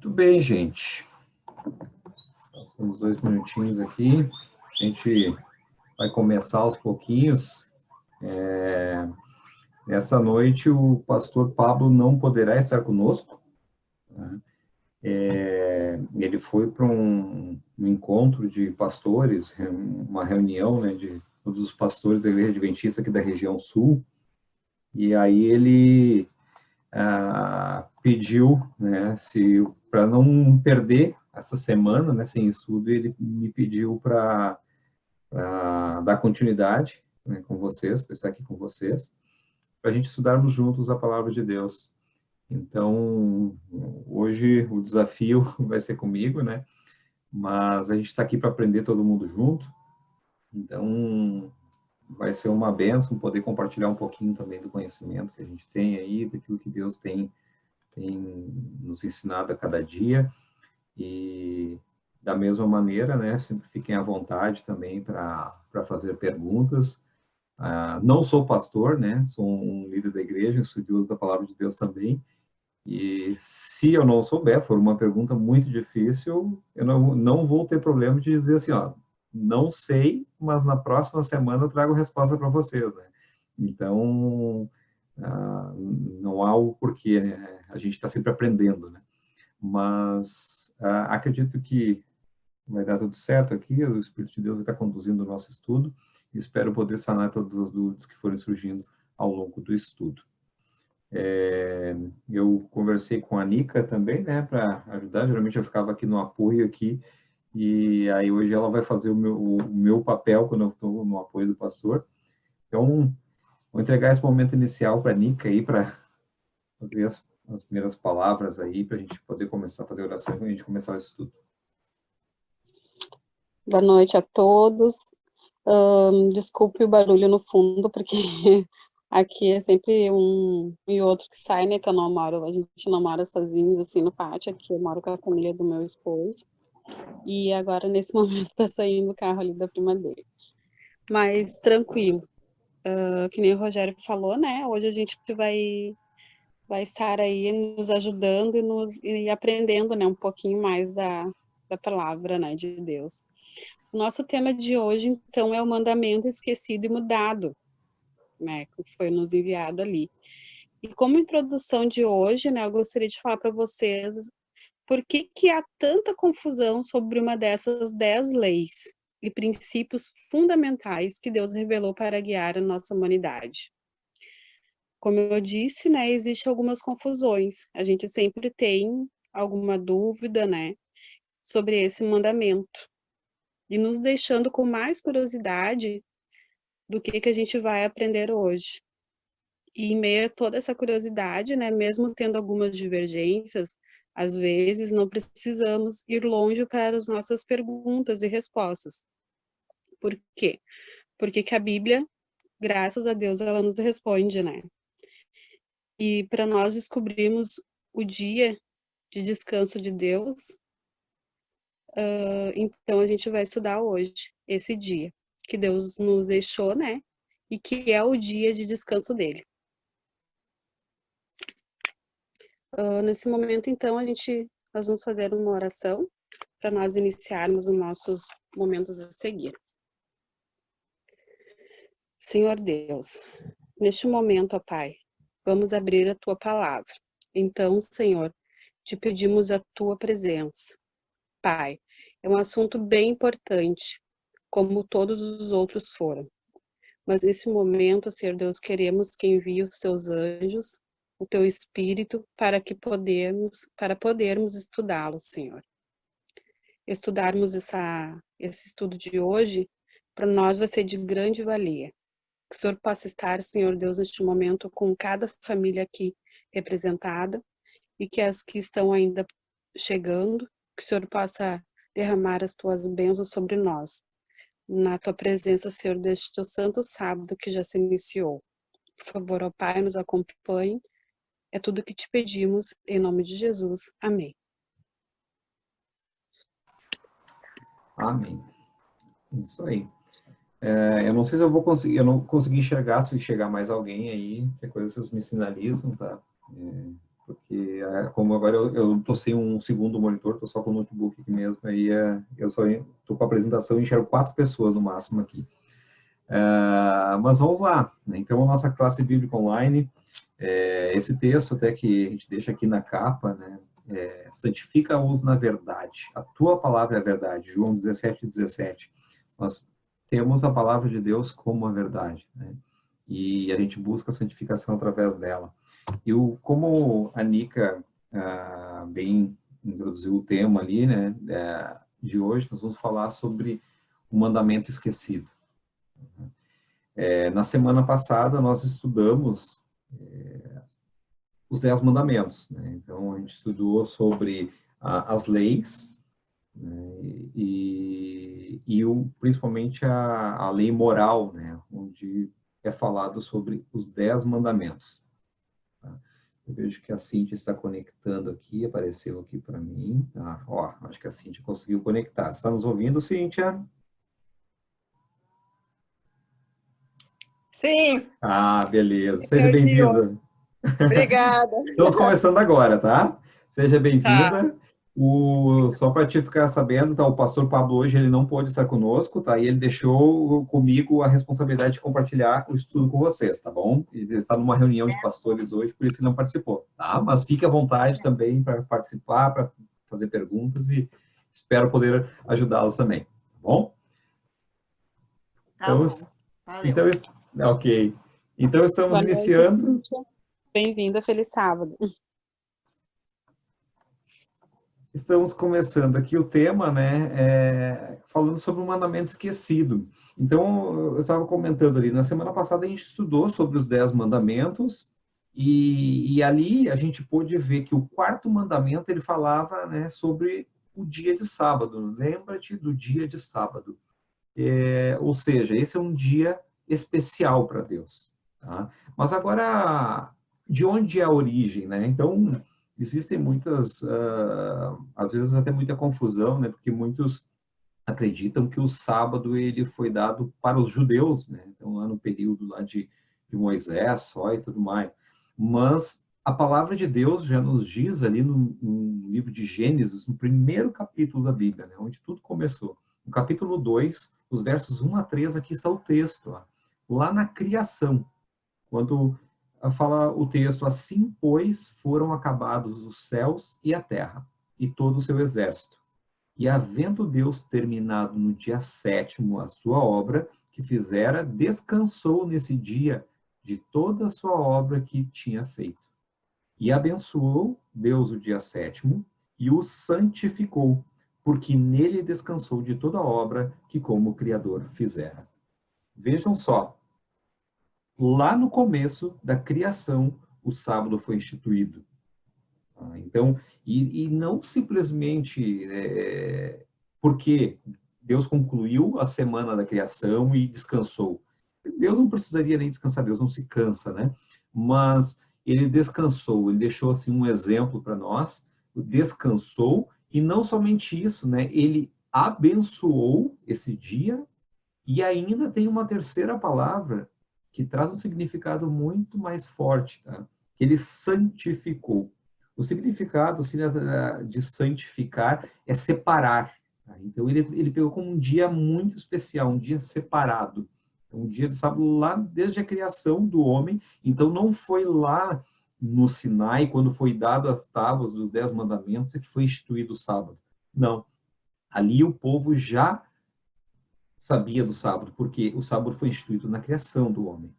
Muito bem, gente. Passamos 2 minutinhos aqui. A gente vai começar aos pouquinhos. Nessa noite, o pastor Pablo não poderá estar conosco, né? Ele foi para um encontro de pastores, uma reunião, né, de todos os pastores da Igreja Adventista aqui da região sul, e aí ele pediu, né, para não perder essa semana, né, sem estudo, ele me pediu para dar continuidade, né, com vocês, para estar aqui com vocês, para a gente estudarmos juntos a palavra de Deus. Então, hoje o desafio vai ser comigo, né? Mas a gente está aqui para aprender todo mundo junto. Então, vai ser uma bênção poder compartilhar um pouquinho também do conhecimento que a gente tem aí, daquilo que Deus tem nos ensinado a cada dia. E da mesma maneira, né? Sempre fiquem à vontade também para fazer perguntas. Não sou pastor, né? Sou um líder da igreja, estudioso da palavra de Deus também. E se eu não souber, for uma pergunta muito difícil, eu não vou ter problema de dizer assim, ó, não sei, mas na próxima semana eu trago resposta para vocês, né? Então, não há o porquê, né? A gente está sempre aprendendo, né? Mas acredito que vai dar tudo certo aqui, o Espírito de Deus vai estar conduzindo o nosso estudo, e espero poder sanar todas as dúvidas que forem surgindo ao longo do estudo. Eu conversei com a Nica também, né, para ajudar. Geralmente eu ficava aqui no apoio aqui, e aí hoje ela vai fazer o meu papel quando eu estou no apoio do pastor. Então, vou entregar esse momento inicial para a Nica aí, para fazer as primeiras palavras aí, para a gente poder começar a fazer oração e a gente começar o estudo. Boa noite a todos. Desculpe o barulho no fundo, porque aqui é sempre um e outro que sai, né, que eu não moro, a gente não mora sozinhos, assim, no pátio, aqui eu moro com a família do meu esposo, e agora, nesse momento, tá saindo o carro ali da prima dele. Mas, tranquilo, que nem o Rogério falou, né, hoje a gente vai estar aí nos ajudando e aprendendo, né, um pouquinho mais da palavra, né, de Deus. O nosso tema de hoje, então, é o mandamento esquecido e mudado, né, que foi nos enviado ali. E como introdução de hoje, né, eu gostaria de falar para vocês por que há tanta confusão sobre uma dessas 10 leis e princípios fundamentais que Deus revelou para guiar a nossa humanidade. Como eu disse, né, existem algumas confusões. A gente sempre tem alguma dúvida, né, sobre esse mandamento. E nos deixando com mais curiosidade do que a gente vai aprender hoje. E em meio a toda essa curiosidade, né, mesmo tendo algumas divergências, às vezes não precisamos ir longe para as nossas perguntas e respostas. Por quê? Porque que a Bíblia, graças a Deus, ela nos responde, né? E para nós descobrirmos o dia de descanso de Deus, então a gente vai estudar hoje, esse dia, que Deus nos deixou, né? E que é o dia de descanso dele. Nesse momento, então, nós vamos fazer uma oração para nós iniciarmos os nossos momentos a seguir. Senhor Deus, neste momento, ó Pai, vamos abrir a Tua palavra. Então, Senhor, te pedimos a Tua presença. Pai, é um assunto bem importante, como todos os outros foram. Mas nesse momento, Senhor Deus, queremos que envie os Teus anjos, o Teu Espírito, para podermos estudá-lo, Senhor. Estudarmos esse estudo de hoje, para nós vai ser de grande valia. Que o Senhor possa estar, Senhor Deus, neste momento com cada família aqui representada e que as que estão ainda chegando, que o Senhor possa derramar as Tuas bênçãos sobre nós. Na Tua presença, Senhor, deste Teu santo sábado que já se iniciou. Por favor, ó Pai, nos acompanhe. É tudo que te pedimos, em nome de Jesus. Amém. Amém. Isso aí. Eu não sei se eu vou conseguir, eu não consegui enxergar, se chegar mais alguém aí, que coisa vocês me sinalizam, tá? porque como agora eu estou sem um segundo monitor, estou só com o notebook aqui mesmo, aí eu só estou com a apresentação e enxergo 4 pessoas no máximo aqui. Mas vamos lá, né? Então a nossa classe bíblica online, esse texto até que a gente deixa aqui na capa, né? Santifica-os na verdade, a tua palavra é a verdade, João 17:17. Nós temos a palavra de Deus como a verdade, né? E a gente busca a santificação através dela. E como a Nica bem introduziu o tema ali, né, de hoje, nós vamos falar sobre o mandamento esquecido. Na semana passada, nós estudamos os 10 mandamentos, né? Então, a gente estudou sobre as leis, né, principalmente a lei moral, né, onde é falado sobre os 10 mandamentos. Tá? Eu vejo que a Cíntia está conectando aqui, apareceu aqui para mim. Ó, acho que a Cíntia conseguiu conectar. Está nos ouvindo, Cíntia? Sim. Beleza. Seja bem-vinda. Obrigada. Estamos começando agora, tá? Seja bem-vinda. Tá. Só para te ficar sabendo, tá? O pastor Pablo hoje ele não pôde estar conosco, tá? E ele deixou comigo a responsabilidade de compartilhar o estudo com vocês, tá bom? Ele está numa reunião de pastores hoje, por isso ele não participou, tá? Mas fique à vontade também para participar, para fazer perguntas e espero poder ajudá-los também, tá bom? Então, ok. Então, estamos iniciando. Bem-vinda, feliz sábado. Estamos começando aqui o tema, né, falando sobre o mandamento esquecido. Então, eu estava comentando ali, na semana passada a gente estudou sobre os 10 mandamentos, e ali a gente pôde ver que o quarto mandamento, ele falava, né, sobre o dia de sábado. Lembra-te do dia de sábado. Ou seja, esse é um dia especial para Deus. Tá? Mas agora, de onde é a origem, né? Então, existem muitas, às vezes até muita confusão, né? Porque muitos acreditam que o sábado ele foi dado para os judeus, né? Então, lá no período lá de Moisés só e tudo mais. Mas a palavra de Deus já nos diz ali no livro de Gênesis, no primeiro capítulo da Bíblia, né? Onde tudo começou. No capítulo 2, os versos 1 a 3, aqui está o texto. Lá na criação, quando fala o texto, assim, pois, foram acabados os céus e a terra, e todo o seu exército. E havendo Deus terminado no dia 7º a sua obra que fizera, descansou nesse dia de toda a sua obra que tinha feito. E abençoou Deus o dia 7º e o santificou, porque nele descansou de toda a obra que como Criador fizera. Vejam só, lá no começo da criação, o sábado foi instituído. Então, e não simplesmente porque Deus concluiu a semana da criação e descansou. Deus não precisaria nem descansar, Deus não se cansa, né? Mas ele descansou, ele deixou assim um exemplo para nós, descansou, e não somente isso, né? Ele abençoou esse dia e ainda tem uma terceira palavra que traz um significado muito mais forte, tá? Ele santificou. O significado de santificar é separar. Tá? Então, ele pegou como um dia muito especial, um dia separado. Um dia de sábado lá desde a criação do homem. Então, não foi lá no Sinai, quando foi dado as tábuas dos 10 mandamentos, que foi instituído o sábado. Não. Ali o povo já sabia do sábado, porque o sábado foi instituído na criação do homem.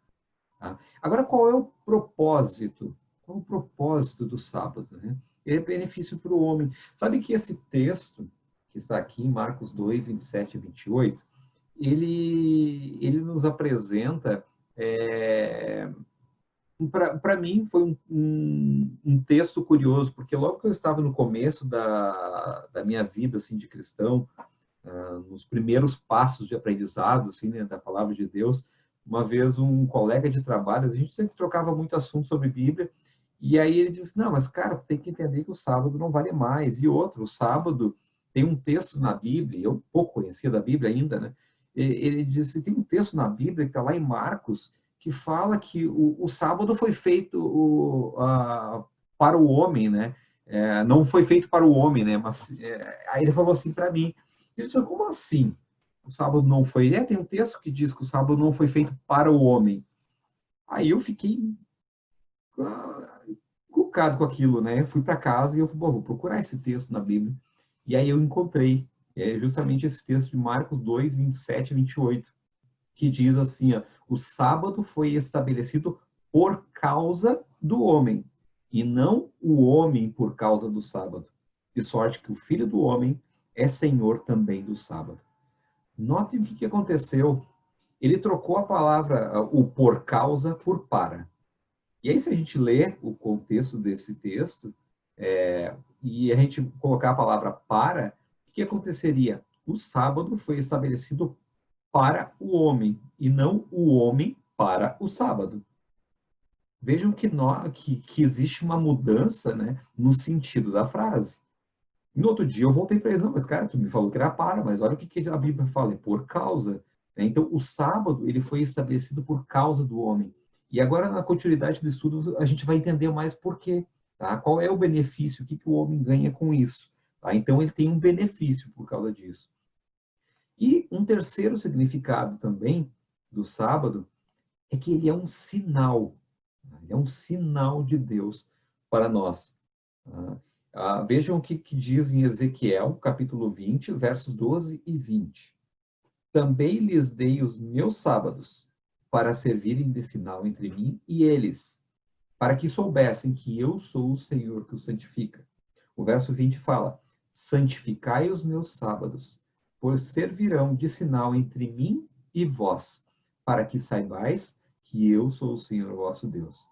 Tá? Agora, qual é o propósito? Qual é o propósito do sábado? Né? É benefício para o homem. Sabe que esse texto, que está aqui em Marcos 2, 27 e 28, ele nos apresenta, para mim, foi um texto curioso, porque logo que eu estava no começo da minha vida assim, de cristão, nos primeiros passos de aprendizado assim, né, da palavra de Deus, uma vez um colega de trabalho, a gente sempre trocava muito assunto sobre Bíblia, e aí ele disse, não, mas cara, tem que entender que o sábado não vale mais. E outro, o sábado tem um texto na Bíblia, eu pouco conhecia da Bíblia ainda, né? Ele disse, tem um texto na Bíblia que está lá em Marcos, que fala que o sábado foi feito para o homem, né? Não foi feito para o homem, né? Mas aí ele falou assim para mim, ele disse, como assim? O sábado não foi... tem um texto que diz que o sábado não foi feito para o homem. Aí eu fiquei encucado com aquilo, né? Eu fui para casa e eu falei, vou procurar esse texto na Bíblia. E aí eu encontrei justamente esse texto de Marcos 2, 27 e 28, que diz assim, ó, o sábado foi estabelecido por causa do homem, e não o homem por causa do sábado. De sorte que o Filho do Homem é Senhor também do sábado. Notem o que aconteceu. Ele trocou a palavra, o por causa, por para. E aí, se a gente lê o contexto desse texto, e a gente colocar a palavra para, o que aconteceria? O sábado foi estabelecido para o homem, e não o homem para o sábado. Vejam que existe uma mudança, né, no sentido da frase. No outro dia eu voltei para ele, não, mas cara, tu me falou que era para, mas olha o que a Bíblia fala, é por causa. Então, o sábado, ele foi estabelecido por causa do homem. E agora, na continuidade do estudo, a gente vai entender mais por quê. Tá? Qual é o benefício, o que o homem ganha com isso. Tá? Então, ele tem um benefício por causa disso. E um terceiro significado também do sábado é que ele é um sinal. Ele é um sinal de Deus para nós. Vejam o que diz em Ezequiel, capítulo 20, versos 12 e 20. Também lhes dei os meus sábados para servirem de sinal entre mim e eles, para que soubessem que eu sou o Senhor que os santifica. O verso 20 fala, santificai os meus sábados, pois servirão de sinal entre mim e vós, para que saibais que eu sou o Senhor vosso Deus.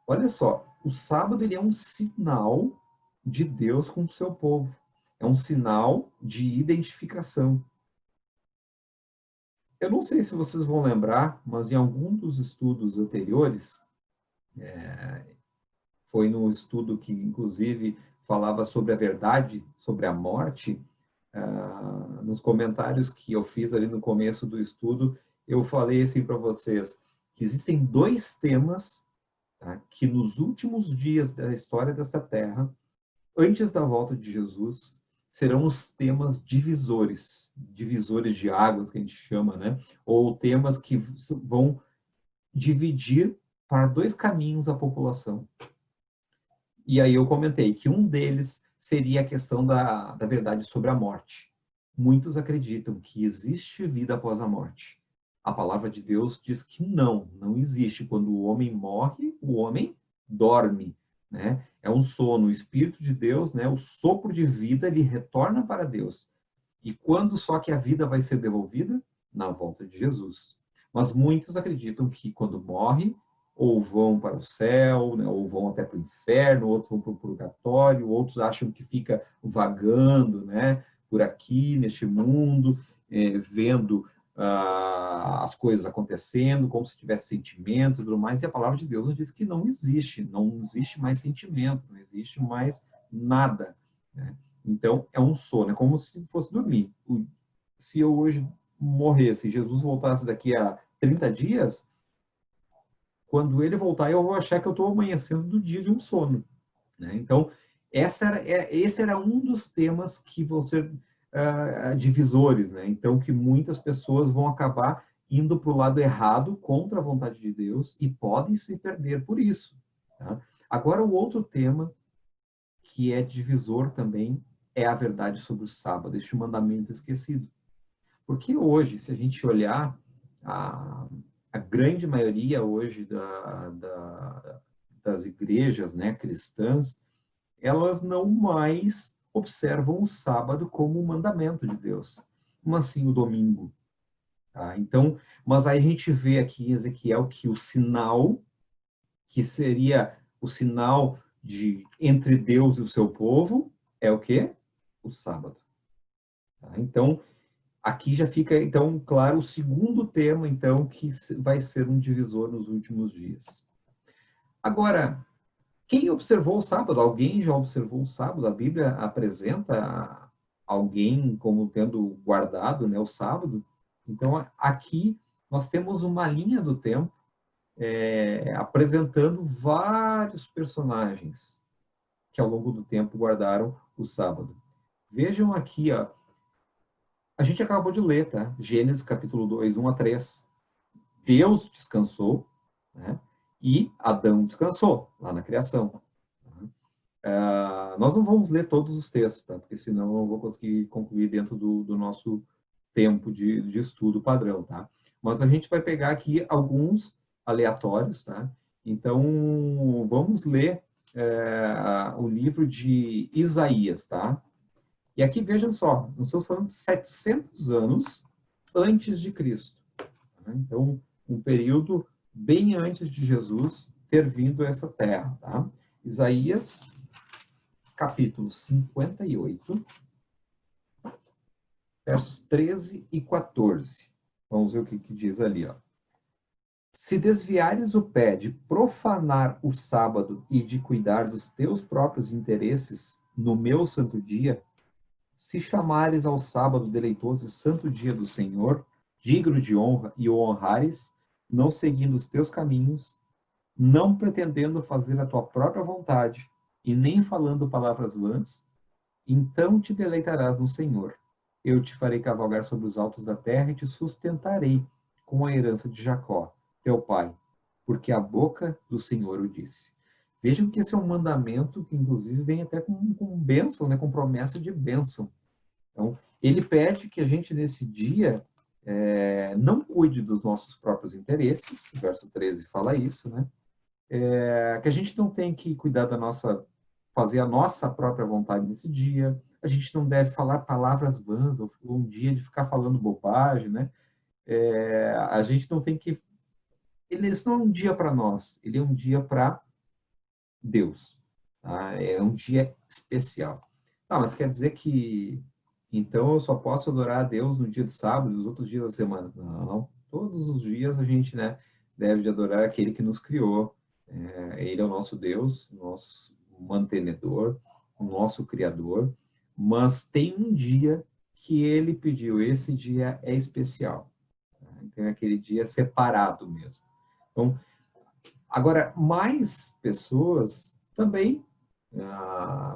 Olha só, o sábado ele é um sinal de Deus com o seu povo. É um sinal de identificação. Eu não sei se vocês vão lembrar, mas em algum dos estudos anteriores, foi no estudo que, inclusive, falava sobre a verdade, sobre a morte, nos comentários que eu fiz ali no começo do estudo, eu falei assim para vocês, que existem dois temas, tá, que nos últimos dias da história dessa terra, antes da volta de Jesus, serão os temas divisores de águas, que a gente chama, né? Ou temas que vão dividir para dois caminhos a população. E aí eu comentei que um deles seria a questão da verdade sobre a morte. Muitos acreditam que existe vida após a morte. A palavra de Deus diz que não existe. Quando o homem morre, o homem dorme, né? É um sono. O Espírito de Deus, né? O sopro de vida, ele retorna para Deus. E quando só que a vida vai ser devolvida? Na volta de Jesus. Mas muitos acreditam que quando morre, ou vão para o céu, né? Ou vão até para o inferno, outros vão para o purgatório, outros acham que fica vagando, né? Por aqui, neste mundo, vendo as coisas acontecendo, como se tivesse sentimento e tudo mais, e a palavra de Deus nos diz que não existe mais sentimento, não existe mais nada, né? Então, é um sono, é como se fosse dormir. Se eu hoje morresse e Jesus voltasse daqui a 30 dias, quando ele voltar, eu vou achar que eu estou amanhecendo do dia de um sono, né? Então, esse era um dos temas que vão ser divisores, né? Então, que muitas pessoas vão acabar indo para o lado errado, contra a vontade de Deus, e podem se perder por isso, tá? Agora, o outro tema que é divisor também é a verdade sobre o sábado, este mandamento esquecido. Porque hoje, se a gente olhar, a grande maioria hoje das igrejas, né, cristãs, elas não mais observam o sábado como um mandamento de Deus, mas sim o domingo. Tá? Então, mas aí a gente vê aqui em Ezequiel que o sinal, que seria o sinal entre Deus e o seu povo, é o quê? O sábado. Tá? Então, aqui já fica, então, claro, o segundo tema, então, que vai ser um divisor nos últimos dias. Agora, quem observou o sábado? Alguém já observou o sábado? A Bíblia apresenta alguém como tendo guardado, né, o sábado? Então, aqui nós temos uma linha do tempo apresentando vários personagens que ao longo do tempo guardaram o sábado. Vejam aqui, ó, a gente acabou de ler, tá? Gênesis capítulo 2, 1 a 3. Deus descansou, né? E Adão descansou, lá na criação. Nós não vamos ler todos os textos, tá? Porque senão eu não vou conseguir concluir dentro do nosso tempo de estudo padrão, tá? Mas a gente vai pegar aqui alguns aleatórios, tá? Então, vamos ler o livro de Isaías, tá? E aqui, vejam só, nós estamos falando de 700 anos antes de Cristo. Tá? Então, um período bem antes de Jesus ter vindo a essa terra, tá? Isaías, capítulo 58, versos 13 e 14. Vamos ver o que diz ali, ó. Se desviares o pé de profanar o sábado e de cuidar dos teus próprios interesses no meu santo dia, se chamares ao sábado deleitoso e santo dia do Senhor, digno de honra, e o honrares, não seguindo os teus caminhos, não pretendendo fazer a tua própria vontade, e nem falando palavras vãs, então te deleitarás no Senhor. Eu te farei cavalgar sobre os altos da terra e te sustentarei com a herança de Jacó, teu pai, porque a boca do Senhor o disse. Vejam que esse é um mandamento que, inclusive, vem até com bênção, né, com promessa de bênção. Então, ele pede que a gente, nesse dia, não cuide dos nossos próprios interesses, o verso 13 fala isso, né? Que a gente não tem que cuidar fazer a nossa própria vontade nesse dia, a gente não deve falar palavras vãs, ou um dia de ficar falando bobagem, né? A gente não tem que... Esse não é um dia para nós, ele é um dia para Deus. Tá? É um dia especial. Mas quer dizer que então eu só posso adorar a Deus no dia de sábado e nos outros dias da semana? Não, todos os dias a gente, né, deve de adorar aquele que nos criou. Ele é o nosso Deus, nosso mantenedor, o nosso Criador, mas tem um dia que ele pediu, esse dia é especial. Tá? Então é aquele dia separado mesmo. Então, agora, mais pessoas também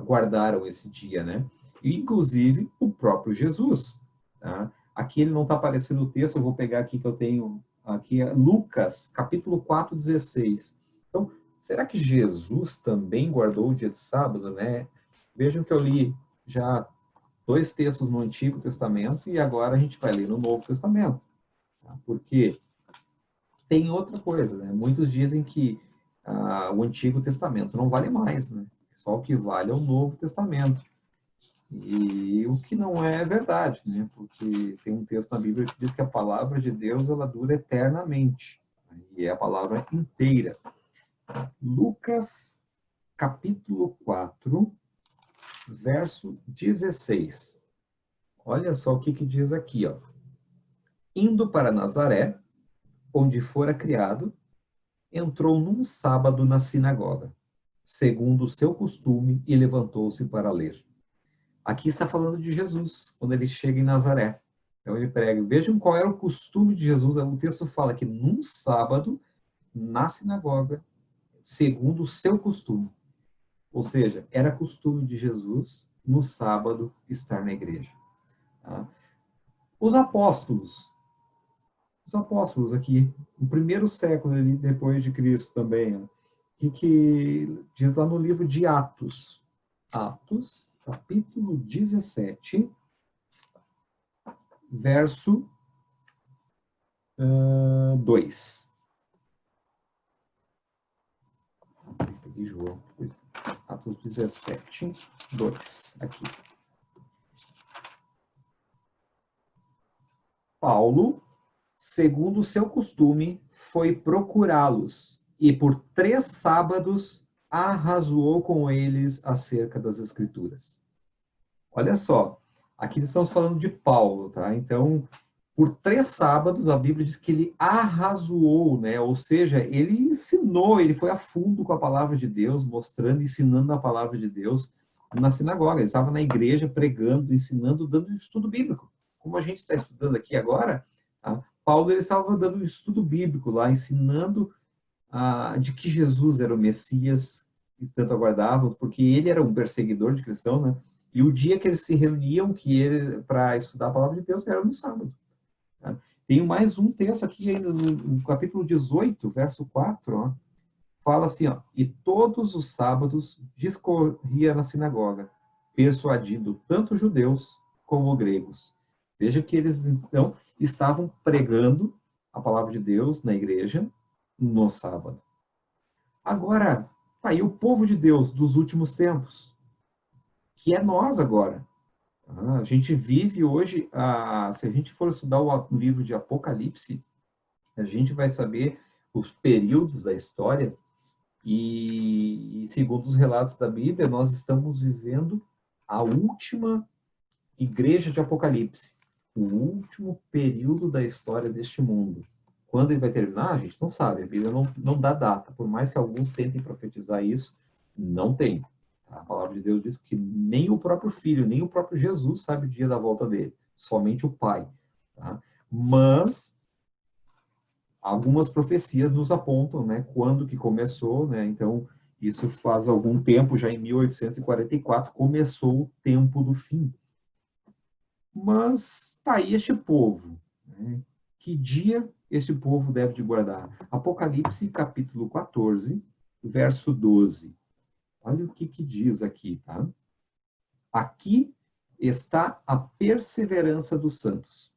guardaram esse dia, né? Inclusive o próprio Jesus. Tá? Aqui ele não está aparecendo o texto, eu vou pegar aqui que eu tenho, aqui é Lucas, capítulo 4, 16. Então, será que Jesus também guardou o dia de sábado, né? Vejam que eu li já 2 textos no Antigo Testamento e agora a gente vai ler no Novo Testamento. Tá? Porque tem outra coisa, né? Muitos dizem que o Antigo Testamento não vale mais, né? Só o que vale é o Novo Testamento. E o que não é verdade, né? Porque tem um texto na Bíblia que diz que a palavra de Deus ela dura eternamente. E é a palavra inteira. Lucas, capítulo 4, verso 16. Olha só o que diz aqui, ó. Indo para Nazaré, onde fora criado, entrou num sábado na sinagoga, segundo o seu costume, e levantou-se para ler. Aqui está falando de Jesus, quando ele chega em Nazaré. Então ele prega. Vejam qual era o costume de Jesus. O texto fala que num sábado, na sinagoga, segundo o seu costume. Ou seja, era costume de Jesus, no sábado, estar na igreja. Tá? Os apóstolos aqui, no primeiro século depois de Cristo também, que diz lá no livro de Atos, capítulo 17, verso 2. Peguei João. Atos 17, 2. Aqui. Paulo, segundo o seu costume, foi procurá-los e por 3 sábados arrazoou com eles acerca das Escrituras. Olha só, aqui estamos falando de Paulo, tá? Então, por 3 sábados, a Bíblia diz que ele arrazoou, né? Ou seja, ele ensinou, ele foi a fundo com a palavra de Deus, mostrando, ensinando a palavra de Deus na sinagoga. Ele estava na igreja pregando, ensinando, dando estudo bíblico. Como a gente está estudando aqui agora, tá? Paulo ele estava dando um estudo bíblico lá, ensinando de que Jesus era o Messias que tanto aguardavam, porque ele era um perseguidor de cristão, né? E o dia que eles se reuniam para estudar a palavra de Deus era no sábado. Tá? Tenho mais um texto aqui ainda no capítulo 18, verso 4, ó, fala assim, ó, e todos os sábados discorria na sinagoga, persuadindo tanto judeus como gregos. Veja que eles, então, estavam pregando a palavra de Deus na igreja no sábado. Agora, tá aí o povo de Deus dos últimos tempos, que é nós agora. A gente vive hoje, se a gente for estudar o livro de Apocalipse, a gente vai saber os períodos da história e segundo os relatos da Bíblia, nós estamos vivendo a última igreja de Apocalipse, o último período da história deste mundo. Quando ele vai terminar, a gente não sabe, a Bíblia não dá data, por mais que alguns tentem profetizar isso, não tem. A palavra de Deus diz que nem o próprio Filho, nem o próprio Jesus sabe o dia da volta dele, somente o Pai. Tá? Mas algumas profecias nos apontam, né, quando que começou, né? Então, isso faz algum tempo, já em 1844, começou o tempo do fim. Mas está aí este povo, né? Que dia este povo deve de guardar? Apocalipse, capítulo 14, verso 12. Olha o que diz aqui, tá? Aqui está a perseverança dos santos,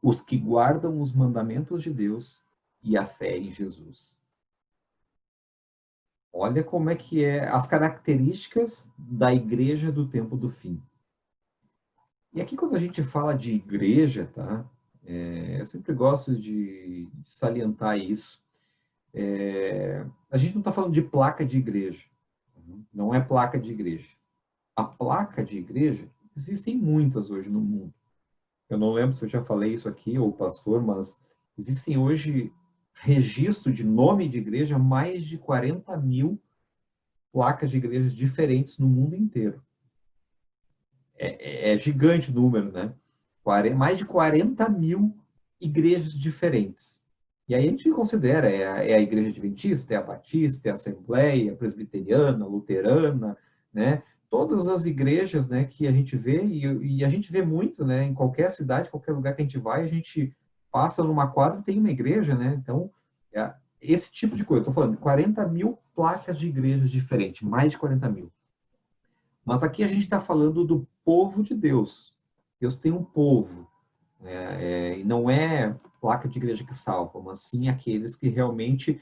os que guardam os mandamentos de Deus e a fé em Jesus. Olha como é que é as características da igreja do tempo do fim. E aqui quando a gente fala de igreja, tá? Eu sempre gosto de salientar isso. A gente não está falando de placa de igreja. Não é placa de igreja. A placa de igreja, existem muitas hoje no mundo. Eu não lembro se eu já falei isso aqui, ou o pastor, mas existem hoje registro de nome de igreja, mais de 40 mil placas de igrejas diferentes no mundo inteiro. É gigante o número, né? Mais de 40 mil igrejas diferentes. E aí a gente considera, é a igreja adventista, é a batista, é a assembleia, é a presbiteriana, luterana, né? Todas as igrejas, né, que a gente vê, e a gente vê muito, né, em qualquer cidade, qualquer lugar que a gente vai, a gente passa numa quadra e tem uma igreja, né? Então, esse tipo de coisa. Eu estou falando, 40 mil placas de igrejas diferentes, mais de 40 mil. Mas aqui a gente está falando do povo de Deus. Deus tem um povo, né? E não é placa de igreja que salva, mas sim aqueles que realmente,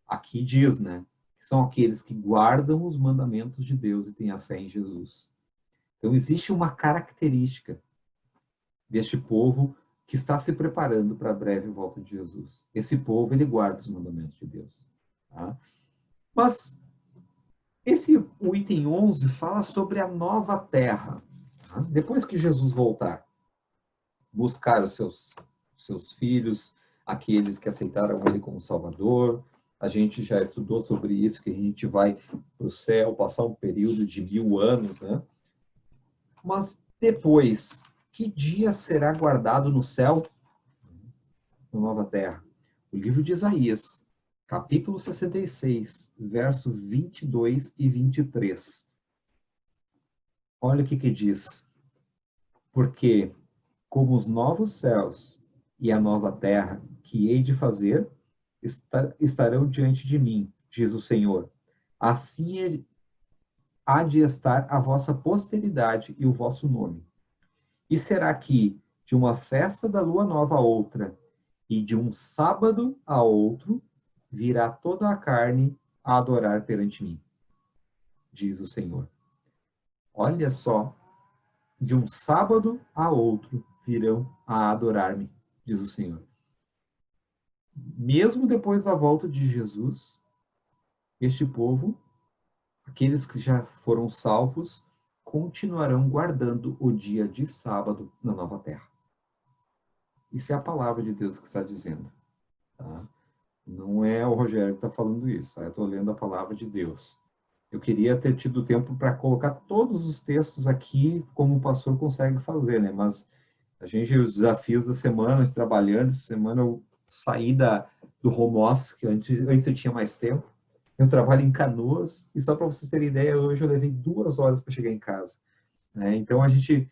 aqui diz, né? Que são aqueles que guardam os mandamentos de Deus e têm a fé em Jesus. Então, existe uma característica deste povo que está se preparando para a breve volta de Jesus. Esse povo, ele guarda os mandamentos de Deus. Tá? Mas o item 11 fala sobre a nova terra. Tá? Depois que Jesus voltar, buscar os seus filhos, aqueles que aceitaram ele como Salvador. A gente já estudou sobre isso, que a gente vai para o céu, passar um período de 1000 anos, né? Mas depois, que dia será guardado no céu, na nova terra? O livro de Isaías, capítulo 66, verso 22 e 23. Olha o que diz. Porque, como os novos céus e a nova terra que hei de fazer, estarão diante de mim, diz o Senhor. Assim há de estar a vossa posteridade e o vosso nome. E será que, de uma festa da lua nova a outra, e de um sábado a outro, virá toda a carne a adorar perante mim, diz o Senhor. Olha só, de um sábado a outro virão a adorar-me, diz o Senhor. Mesmo depois da volta de Jesus, este povo, aqueles que já foram salvos, continuarão guardando o dia de sábado na nova terra. Isso é a palavra de Deus que está dizendo. Tá? Não é o Rogério que está falando isso. Tá? Eu estou lendo a palavra de Deus. Eu queria ter tido tempo para colocar todos os textos aqui, como o pastor consegue fazer, né? Mas a gente, os desafios da semana, trabalhando, essa semana eu saí do home office, que antes eu tinha mais tempo. Eu trabalho em Canoas, e só para vocês terem ideia, hoje eu levei 2 horas para chegar em casa, né? Então, a gente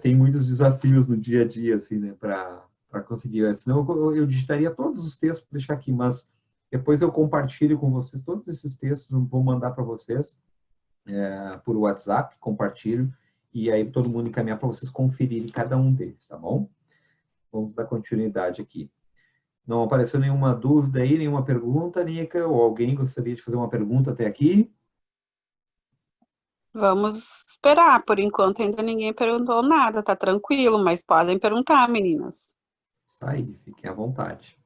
tem muitos desafios no dia a dia, assim, né, para conseguir. Senão, eu digitaria todos os textos para deixar aqui, mas depois eu compartilho com vocês todos esses textos, vou mandar para vocês por WhatsApp, compartilho, e aí todo mundo encaminhar para vocês conferirem cada um deles, tá bom? Vamos dar continuidade aqui. Não apareceu nenhuma dúvida aí, nenhuma pergunta, Nica? Ou alguém gostaria de fazer uma pergunta até aqui? Vamos esperar, por enquanto ainda ninguém perguntou nada, tá tranquilo, mas podem perguntar, meninas. Isso aí, fiquem à vontade.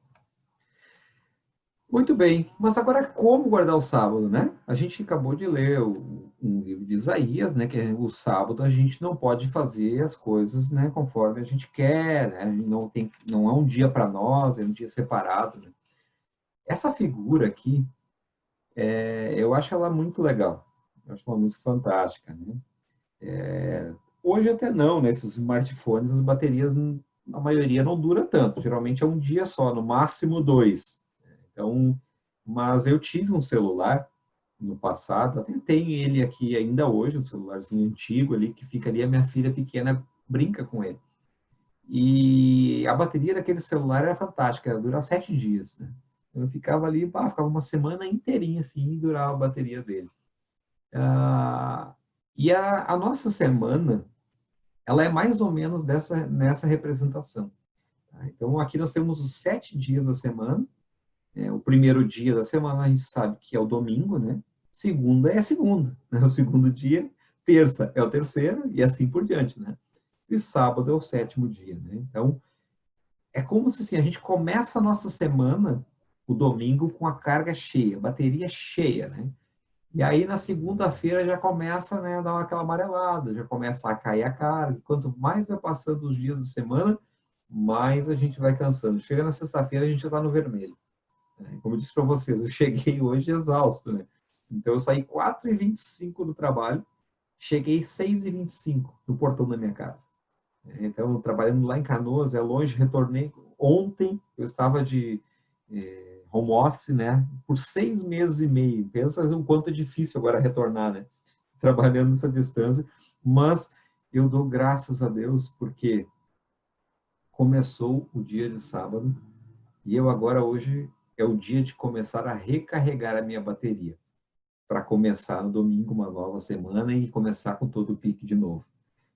Muito bem, mas agora como guardar o sábado, né? A gente acabou de ler um livro de Isaías, né? Que o sábado a gente não pode fazer as coisas, né? Conforme a gente quer, né? Não é um dia para nós, é um dia separado, né? Essa figura aqui, eu acho ela muito legal. Eu acho ela muito fantástica, né? Hoje até não, né? Esses smartphones, as baterias, a maioria não dura tanto. Geralmente é um dia só, no máximo 2. Então, mas eu tive um celular no passado, até tenho ele aqui ainda hoje, um celularzinho antigo ali, que fica ali, a minha filha pequena brinca com ele. E a bateria daquele celular era fantástica, ela durava 7 dias, né? Eu ficava ali, ficava uma semana inteirinha assim, e durava a bateria dele. E a nossa semana, ela é mais ou menos nessa representação. Tá? Então, aqui nós temos os 7 dias da semana. O primeiro dia da semana a gente sabe que é o domingo, né? Segunda é a segunda, né? O segundo dia, terça é o terceiro, e assim por diante, né? E sábado é o 7º dia, né? Então, é como se assim, a gente começa a nossa semana, o domingo, com a carga cheia, bateria cheia, né? E aí, na segunda-feira, já começa, né, a dar aquela amarelada, já começa a cair a carga. Quanto mais vai passando os dias da semana, mais a gente vai cansando. Chega na sexta-feira, a gente já está no vermelho. Como eu disse para vocês, eu cheguei hoje exausto, né? Então, eu saí 4h25 do trabalho, cheguei 6h25 no portão da minha casa. Então, trabalhando lá em Canoas, é longe, retornei. Ontem, eu estava de home office, né? Por 6 meses e meio. Pensa o quanto é difícil agora retornar, né? Trabalhando nessa distância. Mas eu dou graças a Deus, porque começou o dia de sábado, e eu agora, hoje, é o dia de começar a recarregar a minha bateria, para começar no domingo uma nova semana e começar com todo o pique de novo,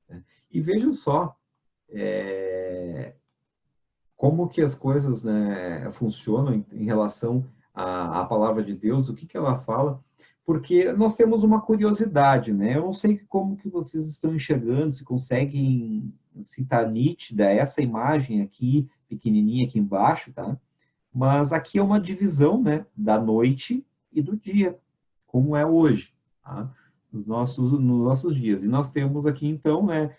né? E vejam só como que as coisas, né, funcionam em relação à palavra de Deus, o que que ela fala, porque nós temos uma curiosidade, né? Eu não sei como que vocês estão enxergando, se conseguem, se está nítida essa imagem aqui, pequenininha aqui embaixo, tá? Mas aqui é uma divisão, né, da noite e do dia, como é hoje, tá? Nos nossos dias. E nós temos aqui, então, né,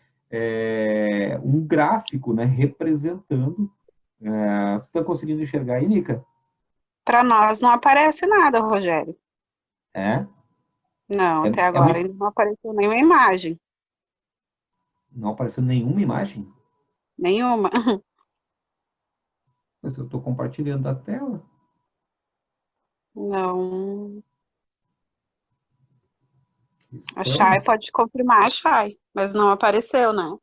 um gráfico, né, representando. Você está conseguindo enxergar aí, Nica? Para nós não aparece nada, Rogério. É? Não, É, até é agora muito. ainda não apareceu nenhuma imagem. Não apareceu nenhuma imagem? Nenhuma. Mas eu estou compartilhando a tela. Não. Que A Chay estranho. pode confirmar a Chay, mas não apareceu, né?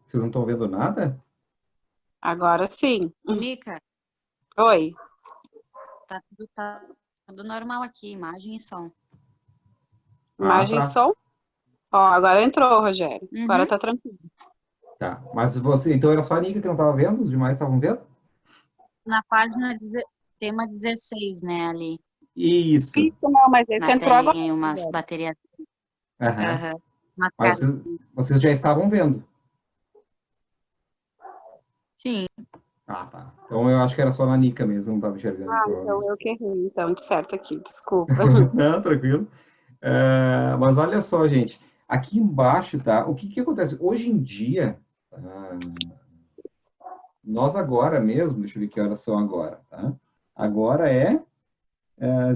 Vocês não estão vendo nada? Agora sim. Ô, Nica, Oi. tá tudo normal aqui, imagem e som. Ah, Imagem e tá. som? Ó, agora entrou, Rogério. Agora Uhum. tá tranquilo. Tá. Mas você, então era só a Nica que não estava vendo? Os demais estavam vendo? Na página tema 16, né, ali. Isso. Isso, não, mas esse Na entrou agora, telinha, umas Rogério. baterias. Aham. Aham. Umas Mas caras. vocês já estavam vendo. Sim. Ah, tá. Então eu acho que era só na Nica mesmo, não estava enxergando, Ah, então provavelmente. eu que errei, então, de certo aqui, desculpa. Não, tranquilo. Mas olha só, gente. Aqui embaixo, tá? O que que acontece? Hoje em dia, nós agora mesmo, deixa eu ver que horas são agora, tá? Agora é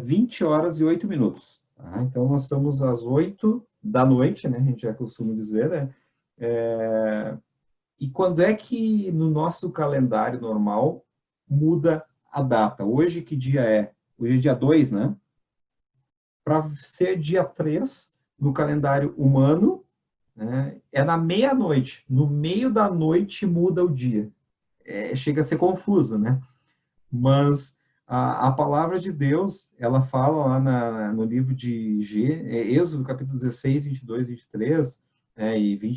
20 horas e 8 minutos. Tá? Então, nós estamos às 8 da noite, né? A gente já costuma dizer, né? E quando é que no nosso calendário normal muda a data? Hoje, que dia é? Hoje é dia 2, né? Para ser dia 3 no calendário humano, né? É na meia-noite. No meio da noite muda o dia. Chega a ser confuso, né? Mas a palavra de Deus, ela fala lá no livro de Êxodo, capítulo 16, 22, 23,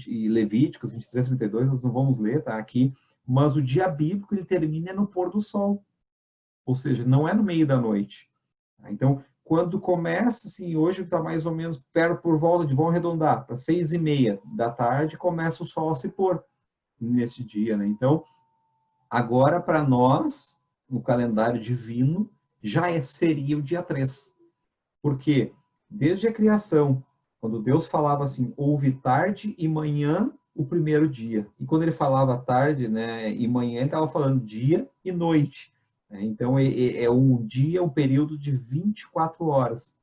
e Levíticos 23, 32, nós não vamos ler, tá aqui, mas o dia bíblico, ele termina no pôr do sol, ou seja, não é no meio da noite. Tá? Então, quando começa, assim, hoje está mais ou menos perto, por volta de, vamos arredondar, para 6:30 da tarde, começa o sol a se pôr nesse dia, né? Então, agora, para nós, no calendário divino, seria o dia 3. Porque desde a criação, quando Deus falava assim, houve tarde e manhã o primeiro dia. E quando ele falava tarde, né, e manhã, ele estava falando dia e noite. Né? Então, é um dia, um período de 24 horas.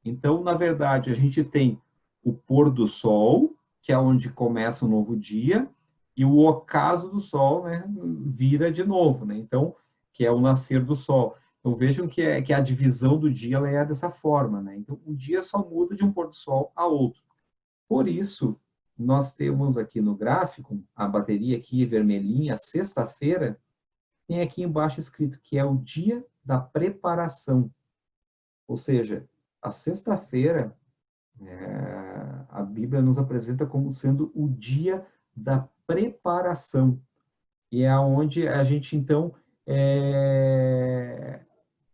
Então, na verdade, a gente tem o pôr do sol, que é onde começa o novo dia, e o ocaso do sol, né, vira de novo, né? Então, que é o nascer do sol. Então, vejam que a divisão do dia ela é dessa forma, né? Então, o dia só muda de um pôr do sol a outro. Por isso, nós temos aqui no gráfico, a bateria aqui vermelhinha, sexta-feira, tem aqui embaixo escrito que é o dia da preparação. Ou seja, a sexta-feira, a Bíblia nos apresenta como sendo o dia da preparação. E é onde a gente, então,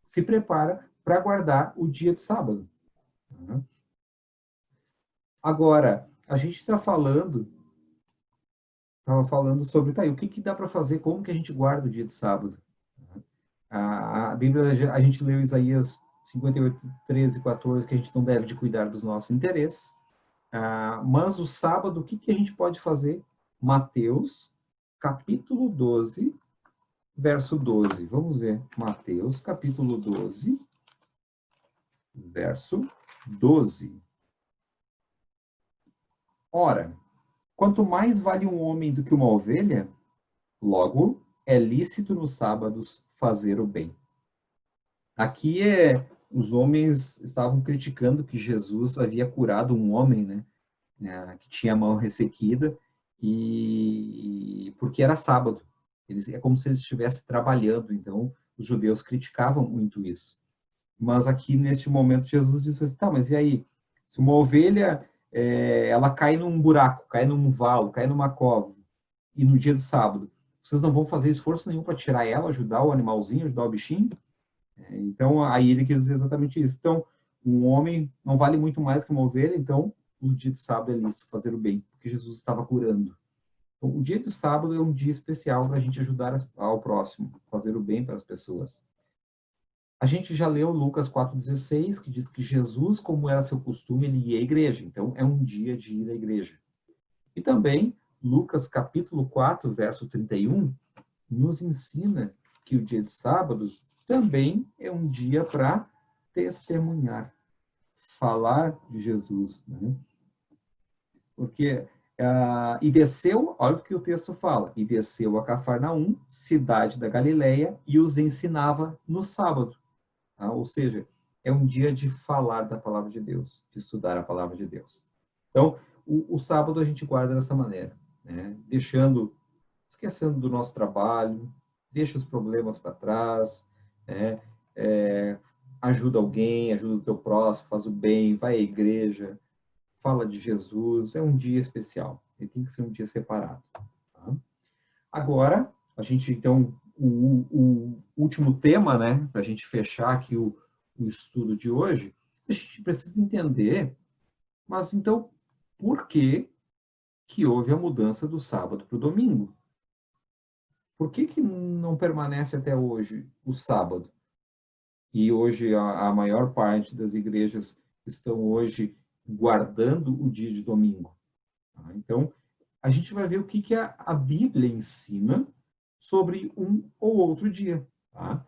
se prepara para aguardar o dia de sábado. Agora, a gente estava falando sobre, tá, e o que dá para fazer, como que a gente guarda o dia de sábado? A Bíblia, a gente leu Isaías 58, 13 e 14, que a gente não deve de cuidar dos nossos interesses. Mas o sábado, o que a gente pode fazer? Mateus, capítulo 12, verso 12. Vamos ver. Mateus, capítulo 12, verso 12. Ora, quanto mais vale um homem do que uma ovelha, logo é lícito nos sábados fazer o bem. Aqui os homens estavam criticando que Jesus havia curado um homem, né, que tinha a mão ressequida, e porque era sábado. É como se eles estivessem trabalhando, então os judeus criticavam muito isso. Mas aqui, neste momento, Jesus disse assim, tá, mas e aí? Se uma ovelha, ela cai num buraco, cai num valo, cai numa cova, e no dia do sábado, vocês não vão fazer esforço nenhum para tirar ela, ajudar o animalzinho, ajudar o bichinho? Então, aí ele quis dizer exatamente isso. Então, um homem não vale muito mais que uma ovelha, então, no dia de sábado é lícito fazer o bem, porque Jesus estava curando. Então, o dia do sábado é um dia especial para a gente ajudar ao próximo, fazer o bem para as pessoas. A gente já leu Lucas 4,16, que diz que Jesus, como era seu costume, ele ia à igreja. Então, é um dia de ir à igreja. E também, Lucas capítulo 4, verso 31, nos ensina que o dia de sábado também é um dia para testemunhar, falar de Jesus, né? Porque, e desceu, olha o que o texto fala, e desceu a Cafarnaum, cidade da Galileia, e os ensinava no sábado. Tá? Ou seja, é um dia de falar da palavra de Deus, de estudar a palavra de Deus. Então, o sábado a gente guarda dessa maneira, né? Esquecendo do nosso trabalho, deixa os problemas para trás, né? Ajuda alguém, ajuda o teu próximo, faz o bem, vai à igreja, fala de Jesus, é um dia especial, ele tem que ser um dia separado. Tá? Agora, a gente, então, o último tema, né, para a gente fechar aqui o estudo de hoje, a gente precisa entender, mas então, por que houve a mudança do sábado para o domingo? Por que não permanece até hoje o sábado? E hoje a maior parte das igrejas estão hoje guardando o dia de domingo. Tá? Então, a gente vai ver o que a Bíblia ensina sobre um ou outro dia. Tá?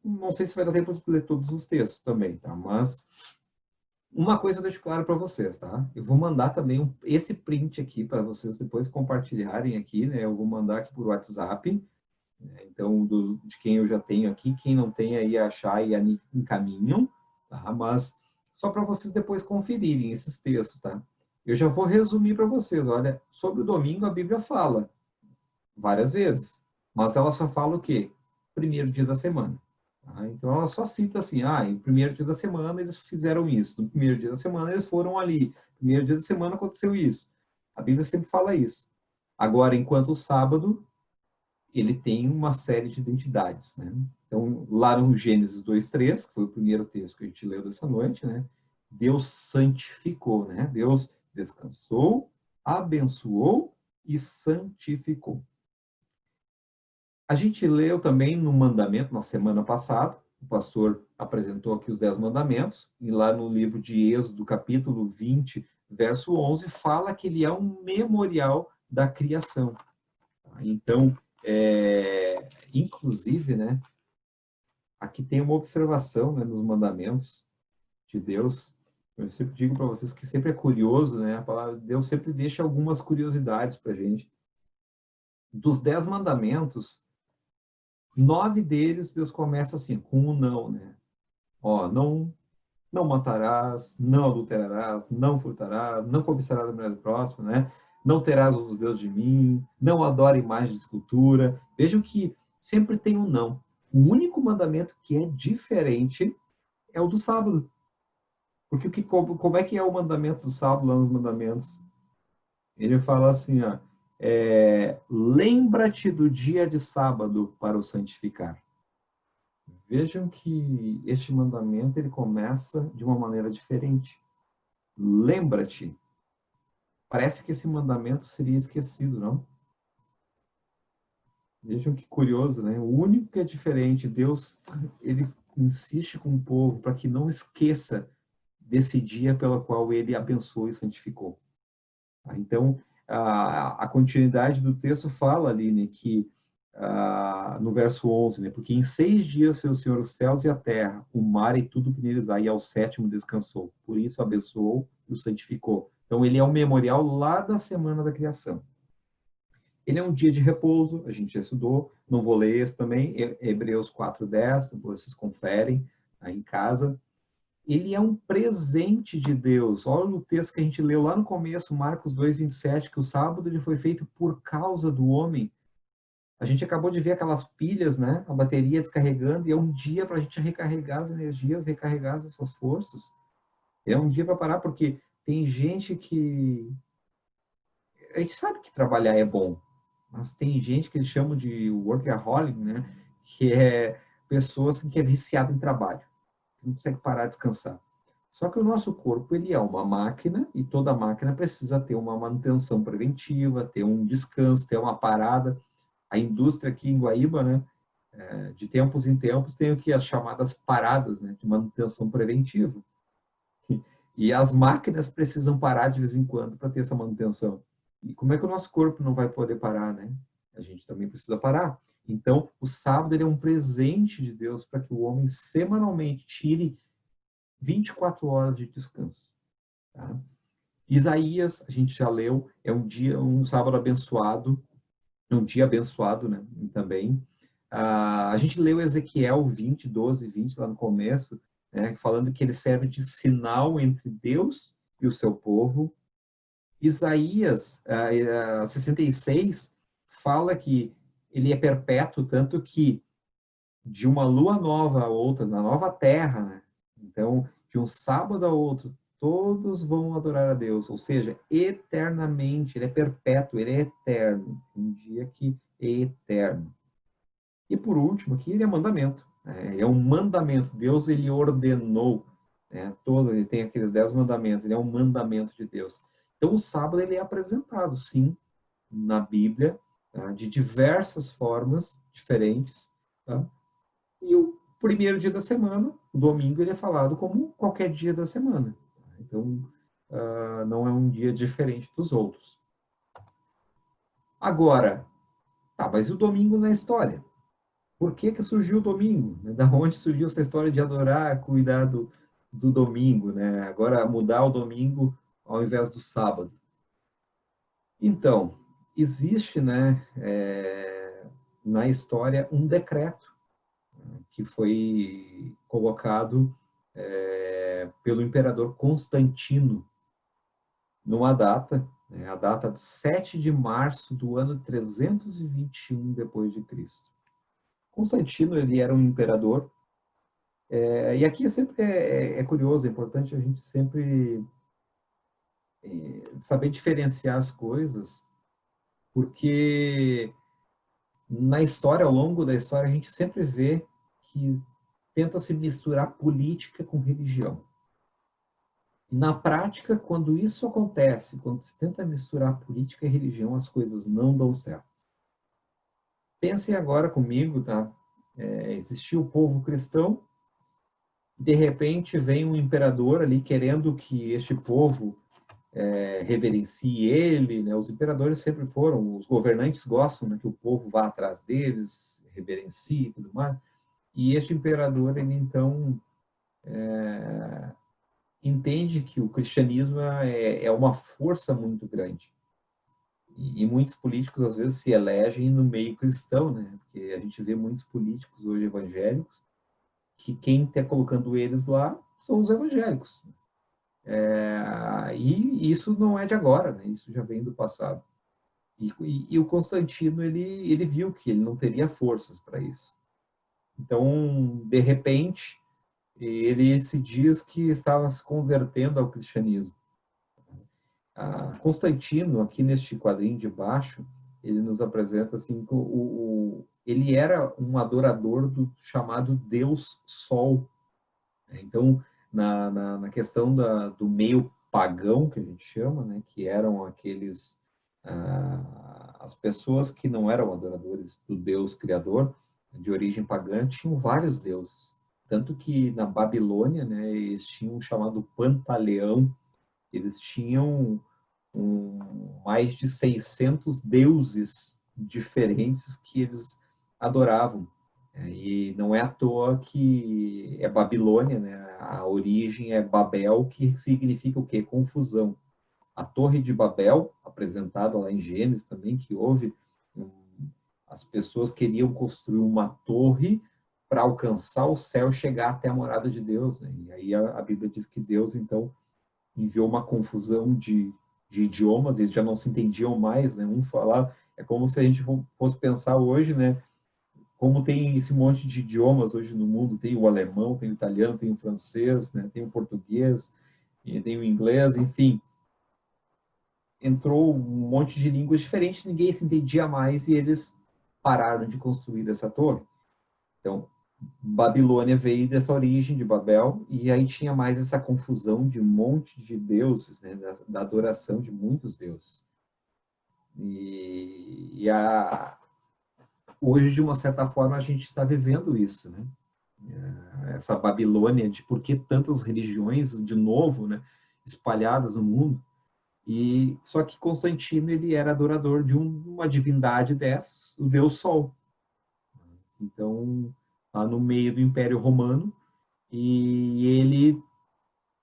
não sei se vai dar tempo de ler todos os textos também, tá? Mas uma coisa eu deixo claro para vocês, tá? Eu vou mandar também esse print aqui para vocês depois compartilharem aqui, né? Eu vou mandar aqui por WhatsApp, né? Então, de quem eu já tenho aqui, quem não tem aí, achar e encaminham, tá? Mas só para vocês depois conferirem esses textos, tá? Eu já vou resumir para vocês. Olha, sobre o domingo a Bíblia fala várias vezes, mas ela só fala o quê? Primeiro dia da semana. Tá? Então ela só cita assim, em primeiro dia da semana eles fizeram isso, no primeiro dia da semana eles foram ali, no primeiro dia da semana aconteceu isso. A Bíblia sempre fala isso. Agora, enquanto o sábado, ele tem uma série de identidades, né? Então, lá no Gênesis 2:3, que foi o primeiro texto que a gente leu dessa noite, né? Deus santificou, né? Deus descansou, abençoou e santificou. A gente leu também no mandamento, na semana passada, o pastor apresentou aqui os 10 mandamentos, e lá no livro de Êxodo, capítulo 20, verso 11, fala que ele é um memorial da criação. Então, inclusive, né, aqui tem uma observação, né, nos mandamentos de Deus. Eu sempre digo para vocês que sempre é curioso, né, a palavra de Deus sempre deixa algumas curiosidades para a gente. Dos 10 mandamentos, 9 deles, Deus começa assim, com um não, né? Ó, não matarás, não adulterarás, não furtarás, não cobiçarás a mulher do próximo, né? Não terás os deuses de mim, não adore imagem de escultura. Vejam que sempre tem um não. O único mandamento que é diferente é o do sábado. Porque como é que é o mandamento do sábado lá nos mandamentos? Ele fala assim, ó, lembra-te do dia de sábado para o santificar. Vejam que este mandamento ele começa de uma maneira diferente. Lembra-te. Parece que esse mandamento seria esquecido, não? Vejam que curioso, né? O único que é diferente, Deus, ele insiste com o povo para que não esqueça desse dia pelo qual ele abençoou e santificou. Então, a continuidade do texto fala ali, né, que no verso 11, né, porque em 6 dias fez o Senhor os céus e a terra, o mar e tudo que neles há, e ao 7º descansou. Por isso abençoou e o santificou. Então, ele é um memorial lá da semana da criação. Ele é um dia de repouso, a gente já estudou, não vou ler esse também, Hebreus 4:10, vocês conferem aí em casa. Ele é um presente de Deus. Olha o texto que a gente leu lá no começo, Marcos 2:27, que o sábado ele foi feito por causa do homem. A gente acabou de ver aquelas pilhas, né? A bateria descarregando, e é um dia para a gente recarregar as energias, recarregar essas forças. É um dia para parar, porque tem gente que... A gente sabe que trabalhar é bom, mas tem gente que eles chamam de workaholic, né? Que é pessoas que é viciada em trabalho, não consegue parar de descansar. Só que o nosso corpo ele é uma máquina e toda máquina precisa ter uma manutenção preventiva, ter um descanso, ter uma parada. A indústria aqui em Guaíba, né, de tempos em tempos, tem o que as chamadas paradas, né, de manutenção preventiva. E as máquinas precisam parar de vez em quando para ter essa manutenção. E como é que o nosso corpo não vai poder parar, né? A gente também precisa parar. Então, o sábado ele é um presente de Deus para que o homem semanalmente tire 24 horas de descanso. Tá? Isaías, a gente já leu, é um sábado abençoado, um dia abençoado, né, também. A gente leu Ezequiel 20, 12, 20 lá no começo, né, falando que ele serve de sinal entre Deus e o seu povo. Isaías 66 fala que ele é perpétuo, tanto que de uma lua nova a outra, na nova terra, né? Então, de um sábado a outro, todos vão adorar a Deus, ou seja, eternamente, ele é perpétuo, ele é eterno, um dia que é eterno. E por último, aqui ele é mandamento, né? É um mandamento, Deus ele ordenou, né? Ele tem aqueles 10 mandamentos, ele é um mandamento de Deus. Então o sábado ele é apresentado, sim, na Bíblia, tá? De diversas formas diferentes, tá? E o primeiro dia da semana, o domingo, ele é falado como qualquer dia da semana. Então, não é um dia diferente dos outros. Agora, mas e o domingo na história? por que que surgiu o domingo? Né? Da onde surgiu essa história de adorar, cuidar do domingo, né? Agora mudar o domingo ao invés do sábado. Então, existe, né, na história um decreto que foi colocado pelo imperador Constantino numa data, né, a data de 7 de março do ano 321 depois de Cristo. Constantino, ele era um imperador, e aqui sempre é curioso, é importante a gente sempre saber diferenciar as coisas, porque na história, ao longo da história, a gente sempre vê que tenta se misturar política com religião. Na prática, quando isso acontece, quando se tenta misturar política e religião, as coisas não dão certo. Pensem agora comigo, tá? Existia o povo cristão, de repente vem um imperador ali querendo que este povo reverencie ele, né? Os imperadores sempre foram, os governantes gostam, né, que o povo vá atrás deles, reverencie e tudo mais. E este imperador, ele então entende que o cristianismo é uma força muito grande. E muitos políticos, às vezes, se elegem no meio cristão, né? Porque a gente vê muitos políticos hoje evangélicos, que quem está colocando eles lá são os evangélicos. E isso não é de agora, né? Isso já vem do passado. E o Constantino, ele viu que ele não teria forças para isso. Então, de repente, ele se diz que estava se convertendo ao cristianismo. Constantino, aqui neste quadrinho de baixo, ele nos apresenta assim, ele era um adorador do chamado Deus Sol. Então, na questão do meio pagão, que a gente chama, né, que eram as pessoas que não eram adoradores do Deus Criador, de origem pagã, tinham vários deuses. Tanto que na Babilônia, né, eles tinham um chamado Pantaleão, eles tinham mais de 600 deuses diferentes que eles adoravam. E não é à toa que é Babilônia, né? A origem é Babel, que significa o quê? Confusão. A Torre de Babel, apresentada lá em Gênesis também, que houve, as pessoas queriam construir uma torre para alcançar o céu, chegar até a morada de Deus. Né? E aí a Bíblia diz que Deus, então, enviou uma confusão de idiomas, eles já não se entendiam mais, né? Um falar, é como se a gente fosse pensar hoje, né? Como tem esse monte de idiomas hoje no mundo, tem o alemão, tem o italiano, tem o francês, né? Tem o português, tem o inglês, enfim. Entrou um monte de línguas diferentes, ninguém se entendia mais e eles pararam de construir essa torre. Então, Babilônia veio dessa origem de Babel, e aí tinha mais essa confusão de um monte de deuses, né, da adoração de muitos deuses. Hoje, de uma certa forma, a gente está vivendo isso, né? Essa Babilônia de por que tantas religiões, de novo, né, espalhadas no mundo. E só que Constantino, ele era adorador de uma divindade dessas, o Deus Sol. Então, lá no meio do Império Romano, e ele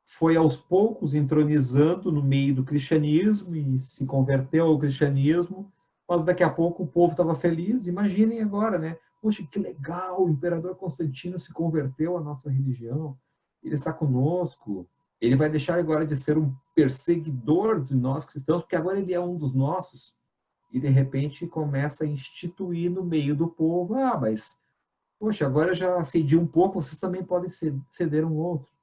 foi aos poucos entronizando no meio do cristianismo e se converteu ao cristianismo, mas daqui a pouco o povo estava feliz. Imaginem agora, né? Poxa, que legal, o imperador Constantino se converteu à nossa religião, ele está conosco, ele vai deixar agora de ser um perseguidor de nós cristãos, porque agora ele é um dos nossos. E de repente começa a instituir no meio do povo, mas poxa, agora eu já cedi um pouco, vocês também podem ceder um outro.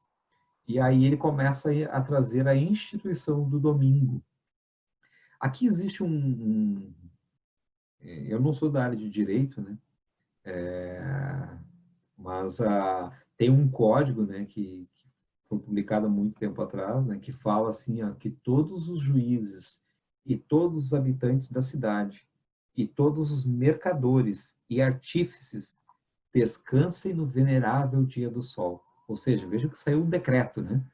E aí ele começa a trazer a instituição do domingo. Aqui existe eu não sou da área de direito, né? Mas tem um código, né, que foi publicado há muito tempo atrás, né, que fala assim, que todos os juízes e todos os habitantes da cidade e todos os mercadores e artífices descansem no venerável dia do sol. Ou seja, veja que saiu um decreto, né?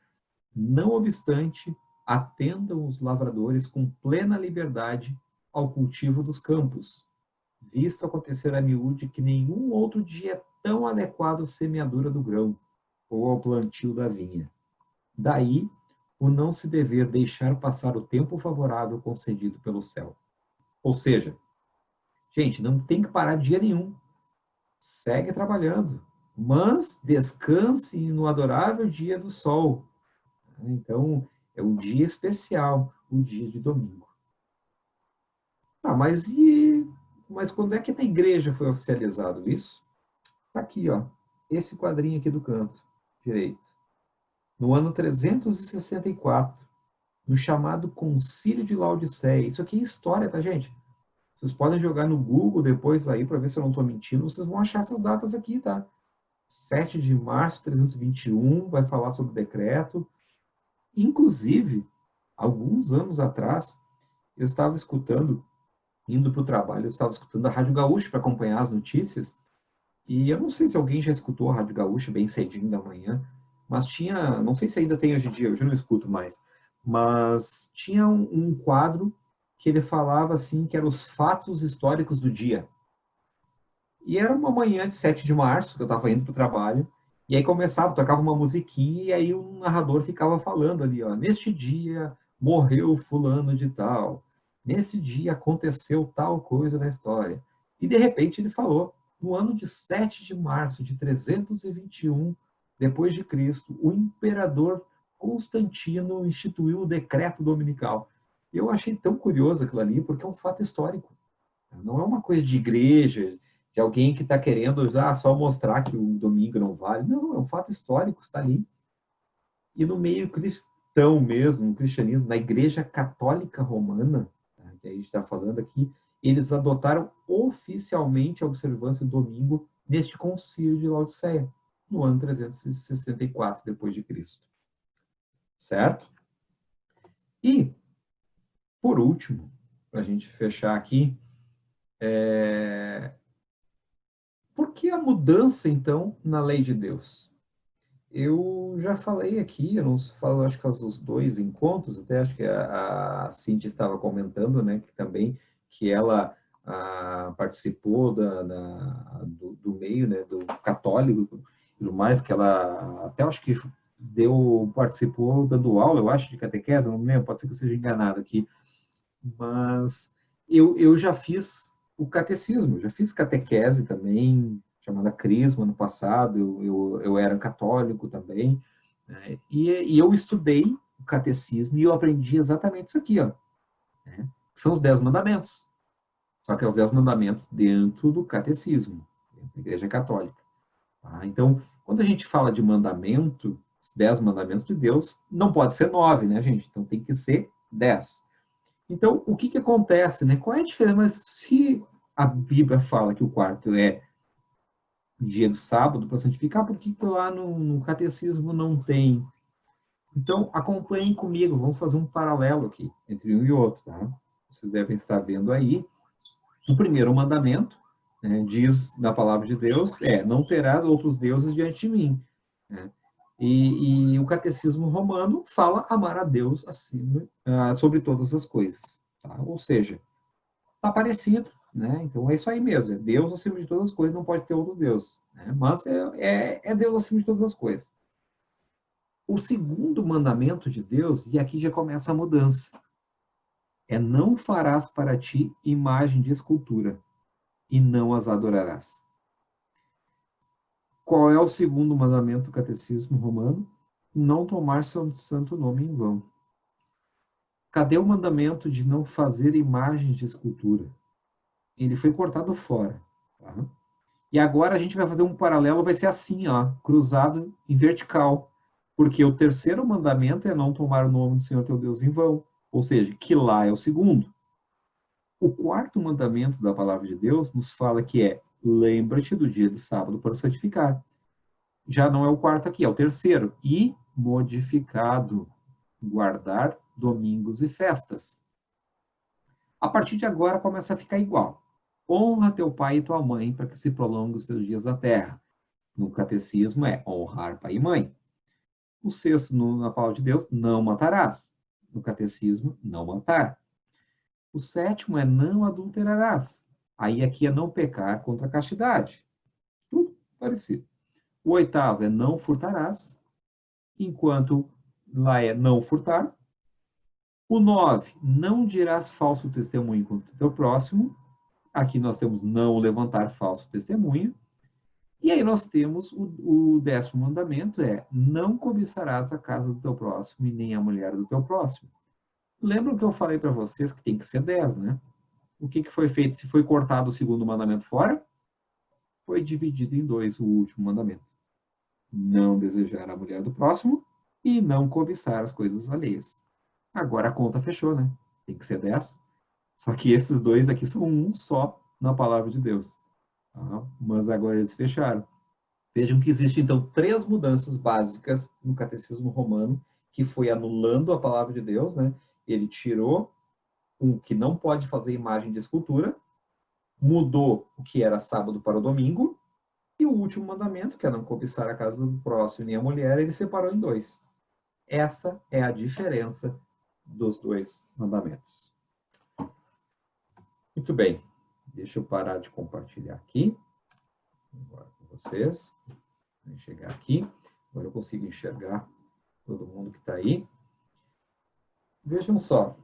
Não obstante, atendam os lavradores com plena liberdade ao cultivo dos campos, visto acontecer a miúde que nenhum outro dia é tão adequado à semeadura do grão ou ao plantio da vinha. Daí, o não se dever deixar passar o tempo favorável concedido pelo céu. Ou seja, gente, não tem que parar dia nenhum. Segue trabalhando, mas descanse no adorável dia do sol. Então, é um dia especial, o dia de domingo. Tá, mas quando é que na igreja foi oficializado isso? Tá aqui, ó, esse quadrinho aqui do canto direito. No ano 364, no chamado Concílio de Laodiceia. Isso aqui é história, tá, gente? Vocês podem jogar no Google depois aí para ver se eu não estou mentindo. Vocês vão achar essas datas aqui, tá? 7 de março de 321, vai falar sobre o decreto. Inclusive, alguns anos atrás, eu estava escutando, indo para o trabalho, eu estava escutando a Rádio Gaúcha para acompanhar as notícias. E eu não sei se alguém já escutou a Rádio Gaúcha bem cedinho da manhã, mas tinha, não sei se ainda tem hoje em dia, eu já não escuto mais, mas tinha um quadro que ele falava assim, que eram os fatos históricos do dia. E era uma manhã de 7 de março, que eu estava indo para o trabalho, e aí começava, tocava uma musiquinha, e aí o narrador ficava falando ali, ó, neste dia morreu fulano de tal, nesse dia aconteceu tal coisa na história. E de repente ele falou, no ano de 7 de março de 321, depois de Cristo, o imperador Constantino instituiu o decreto dominical. Eu achei tão curioso aquilo ali, porque é um fato histórico. Não é uma coisa de igreja, de alguém que está querendo só mostrar que o domingo não vale. Não, é um fato histórico, está ali. E no meio cristão mesmo, no cristianismo, na Igreja Católica Romana, tá, que a gente está falando aqui, eles adotaram oficialmente a observância do domingo neste concílio de Laodiceia, no ano 364 depois de Cristo. Certo? E, por último, para a gente fechar aqui, por que a mudança, então, na lei de Deus? Eu já falei aqui, eu não falo, acho que faz os 2 encontros, até acho que a Cintia estava comentando, né, que também, que ela participou do meio, né, do católico, e tudo mais, que ela até acho que participou dando aula, eu acho, de catequese, não me lembro, pode ser que eu seja enganado aqui, mas eu já fiz o catecismo, já fiz catequese também, chamada Crisma, no passado, eu era católico também, né? E eu estudei o catecismo e eu aprendi exatamente isso aqui, ó, né? São os 10 mandamentos, só que é os 10 mandamentos dentro do catecismo, dentro da Igreja Católica. Tá? Então, quando a gente fala de mandamento, os 10 mandamentos de Deus, não pode ser 9, né, gente? Então tem que ser 10. Então, o que acontece, né? Qual é a diferença? Mas se a Bíblia fala que o quarto é dia de sábado para santificar, por que lá no catecismo não tem? Então, acompanhem comigo, vamos fazer um paralelo aqui entre um e outro, tá? Vocês devem estar vendo aí. O primeiro mandamento, né, diz na palavra de Deus, não terás outros deuses diante de mim, né? E o catecismo romano fala amar a Deus acima, sobre todas as coisas, tá? Ou seja, está parecido, né? Então é isso aí mesmo, é Deus acima de todas as coisas, não pode ter outro Deus, né? Mas é Deus acima de todas as coisas. O segundo mandamento de Deus, e aqui já começa a mudança, é não farás para ti imagem de escultura e não as adorarás. Qual é o segundo mandamento do catecismo romano? Não tomar seu santo nome em vão. Cadê o mandamento de não fazer imagens de escultura? Ele foi cortado fora. Tá? E agora a gente vai fazer um paralelo, vai ser assim, ó, cruzado em vertical. Porque o terceiro mandamento é não tomar o nome do Senhor teu Deus em vão. Ou seja, que lá é o segundo. O quarto mandamento da palavra de Deus nos fala que é lembra-te do dia de sábado para santificar. Já não é o quarto aqui, é o terceiro. E modificado, guardar domingos e festas. A partir de agora começa a ficar igual. Honra teu pai e tua mãe para que se prolonguem os teus dias na terra. No catecismo é honrar pai e mãe. O sexto, na palavra de Deus, não matarás. No catecismo, não matar. O sétimo é não adulterarás. Aí aqui é não pecar contra a castidade. Tudo parecido. O 8º é não furtarás, enquanto lá é não furtar. O 9, não dirás falso testemunho contra o teu próximo. Aqui nós temos não levantar falso testemunho. E aí nós temos o 10º mandamento, é não cobiçarás a casa do teu próximo e nem a mulher do teu próximo. Lembram que eu falei para vocês que tem que ser 10, né? O que foi feito? Se foi cortado o 2º mandamento fora, foi dividido em 2 o último mandamento. Não desejar a mulher do próximo e não cobiçar as coisas alheias. Agora a conta fechou, né? Tem que ser 10. Só que esses 2 aqui são um só na palavra de Deus. Tá? Mas agora eles fecharam. Vejam que existem, então, 3 mudanças básicas no catecismo romano, que foi anulando a palavra de Deus, né? Ele tirou o que não pode fazer imagem de escultura, mudou o que era sábado para o domingo, e o último mandamento, que é não cobiçar a casa do próximo nem a mulher, ele separou em 2. Essa é a diferença dos 2 mandamentos. Muito bem. Deixa eu parar de compartilhar aqui. Agora com vocês. Vou chegar aqui. Agora eu consigo enxergar todo mundo que está aí. Vejam só.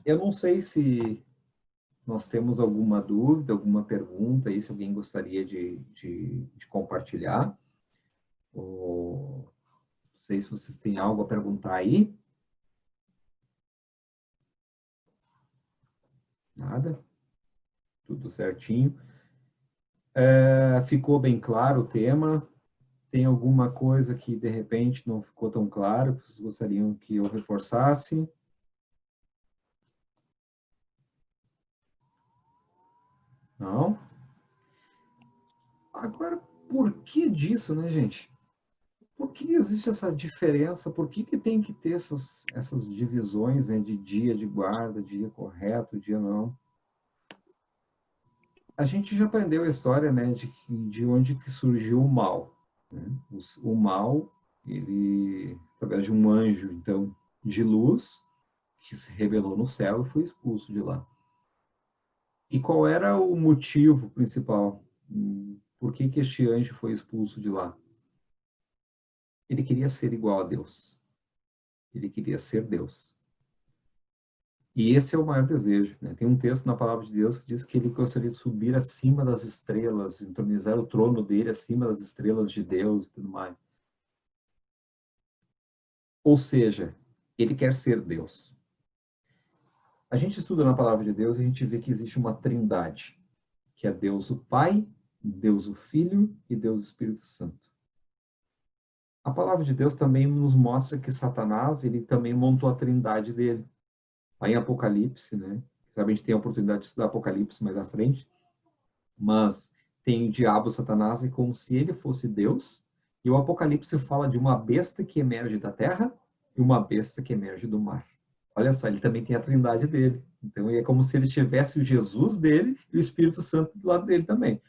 Eu não sei se nós temos alguma dúvida, alguma pergunta aí, se alguém gostaria de compartilhar. Ou não sei se vocês têm algo a perguntar aí. Nada? Tudo certinho. Ficou bem claro o tema? Tem alguma coisa que, de repente, não ficou tão claro, que vocês gostariam que eu reforçasse? Não? Agora, por que disso, né, gente? Por que existe essa diferença? Por que tem que ter essas divisões, né, de dia de guarda, dia correto, dia não? A gente já aprendeu a história, né, de onde que surgiu o mal. Né? O mal, ele, através de um anjo, então, de luz, que se rebelou no céu e foi expulso de lá. E qual era o motivo principal? Por que este anjo foi expulso de lá? Ele queria ser igual a Deus. Ele queria ser Deus. E esse é o maior desejo. Né? Tem um texto na palavra de Deus que diz que ele gostaria de subir acima das estrelas, entronizar o trono dele acima das estrelas de Deus e tudo mais. Ou seja, ele quer ser Deus. A gente estuda na palavra de Deus e a gente vê que existe uma trindade, que é Deus o Pai, Deus o Filho e Deus o Espírito Santo. A palavra de Deus também nos mostra que Satanás, ele também montou a trindade dele. Lá em Apocalipse, né? Sabe, a gente tem a oportunidade de estudar Apocalipse mais à frente, mas tem o diabo, Satanás, é como se ele fosse Deus, e o Apocalipse fala de uma besta que emerge da terra e uma besta que emerge do mar. Olha só, ele também tem a trindade dele. Então, é como se ele tivesse o Jesus dele e o Espírito Santo do lado dele também.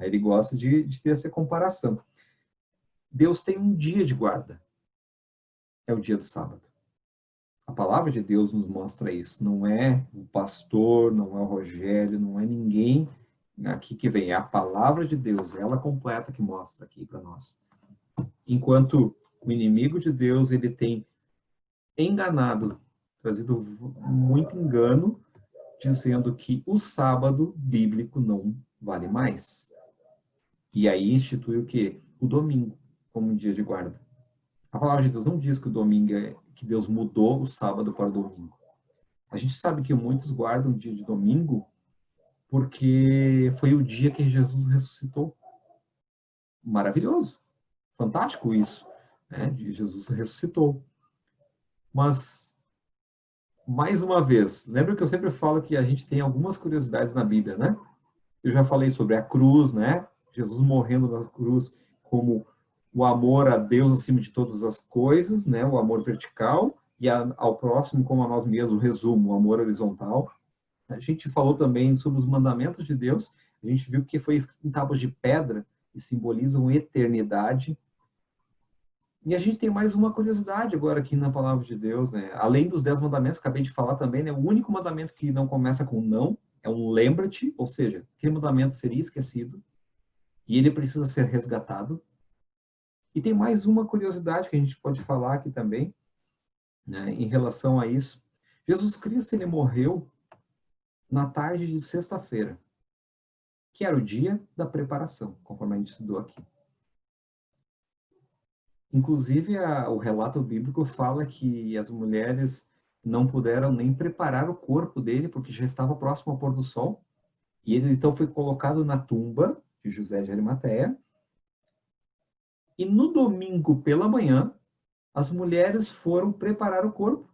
Ele gosta de ter essa comparação. Deus tem um dia de guarda. É o dia do sábado. A palavra de Deus nos mostra isso. Não é o pastor, não é o Rogério, não é ninguém aqui que vem. É a palavra de Deus, ela completa que mostra aqui para nós. Enquanto o inimigo de Deus, ele tem enganado, trazido muito engano, dizendo que o sábado bíblico não vale mais. E aí institui o quê? O domingo como um dia de guarda. A palavra de Deus não diz que o domingo que Deus mudou o sábado para o domingo. A gente sabe que muitos guardam o dia de domingo porque foi o dia que Jesus ressuscitou. Maravilhoso. Fantástico isso, né? De Jesus ressuscitou. Mas, mais uma vez, lembra que eu sempre falo que a gente tem algumas curiosidades na Bíblia, né? Eu já falei sobre a cruz, né? Jesus morrendo na cruz como o amor a Deus acima de todas as coisas, né? O amor vertical, e ao próximo como a nós mesmos, o resumo, o amor horizontal. A gente falou também sobre os mandamentos de Deus, a gente viu que foi escrito em tábuas de pedra, que simbolizam eternidade. E a gente tem mais uma curiosidade agora aqui na palavra de Deus, né? Além dos 10 mandamentos, acabei de falar também, né? O único mandamento que não começa com não é um lembra-te, ou seja, aquele mandamento seria esquecido e ele precisa ser resgatado. E tem mais uma curiosidade que a gente pode falar aqui também, né, em relação a isso. Jesus Cristo, ele morreu na tarde de sexta-feira, que era o dia da preparação, conforme a gente estudou aqui. Inclusive, o relato bíblico fala que as mulheres não puderam nem preparar o corpo dele, porque já estava próximo ao pôr do sol. E ele, então, foi colocado na tumba de José de Arimateia. E no domingo pela manhã, as mulheres foram preparar o corpo.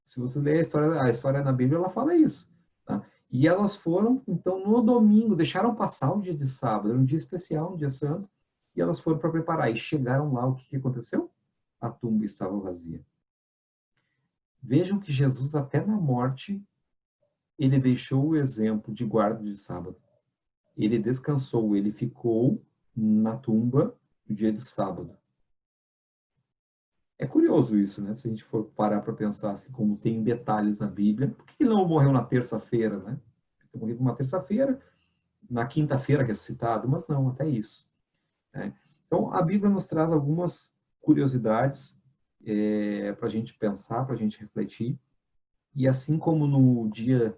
Se você ler a história na Bíblia, ela fala isso. Tá? E elas foram, então, no domingo, deixaram passar o dia de sábado, era um dia especial, um dia santo, e elas foram para preparar. E chegaram lá, o que aconteceu? A tumba estava vazia. Vejam que Jesus, até na morte, ele deixou o exemplo de guarda de sábado. Ele descansou, ele ficou na tumba no dia de sábado. É curioso isso, né? Se a gente for parar para pensar assim, como tem detalhes na Bíblia. Por que ele não morreu na terça-feira, né? Ele morreu numa terça-feira, na quinta-feira ressuscitado, mas não, até isso. Né? Então, a Bíblia nos traz algumas curiosidades para a gente pensar, para a gente refletir. E assim como no dia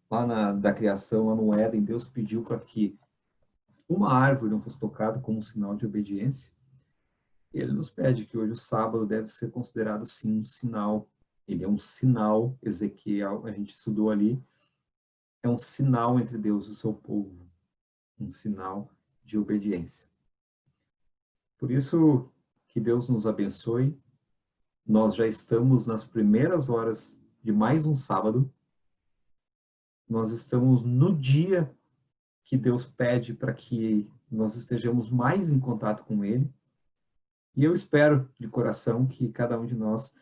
lá da criação, lá no Éden, Deus pediu para que uma árvore não fosse tocada como um sinal de obediência, ele nos pede que hoje o sábado deve ser considerado, sim, um sinal. Ele é um sinal, Ezequiel, a gente estudou ali, é um sinal entre Deus e o seu povo, um sinal de obediência. Por isso, que Deus nos abençoe. Nós já estamos nas primeiras horas de mais um sábado. Nós estamos no dia que Deus pede para que nós estejamos mais em contato com Ele. E eu espero de coração que cada um de nós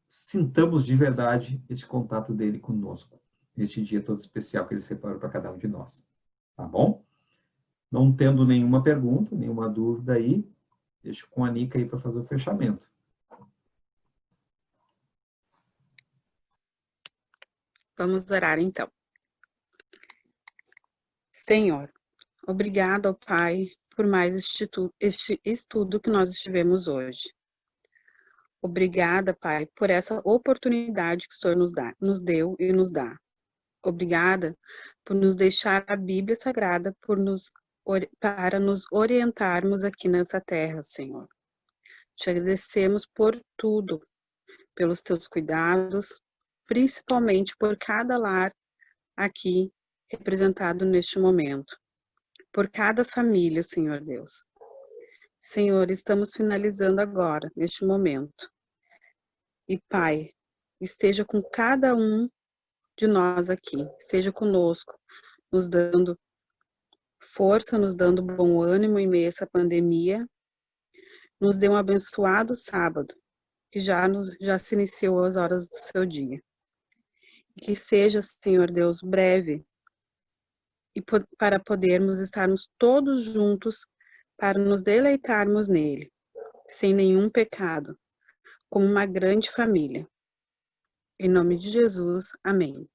sintamos de verdade este contato dele conosco, neste dia todo especial que ele separou para cada um de nós. Tá bom? Não tendo nenhuma pergunta, nenhuma dúvida aí, deixo com a Nica aí para fazer o fechamento. Vamos orar então. Senhor, obrigado ao Pai por mais este estudo que nós estivemos hoje. Obrigada, Pai, por essa oportunidade que o Senhor nos deu e nos dá. Obrigada por nos deixar a Bíblia Sagrada para nos orientarmos aqui nessa terra, Senhor. Te agradecemos por tudo, pelos teus cuidados, principalmente por cada lar aqui representado neste momento, por cada família, Senhor Deus. Senhor, estamos finalizando agora, neste momento. E, Pai, esteja com cada um de nós aqui, esteja conosco, nos dando força, nos dando bom ânimo em meio a essa pandemia. Nos dê um abençoado sábado, que já se iniciou as horas do seu dia. Que seja, Senhor Deus, breve, e para podermos estarmos todos juntos, para nos deleitarmos nele, sem nenhum pecado, como uma grande família. Em nome de Jesus, amém.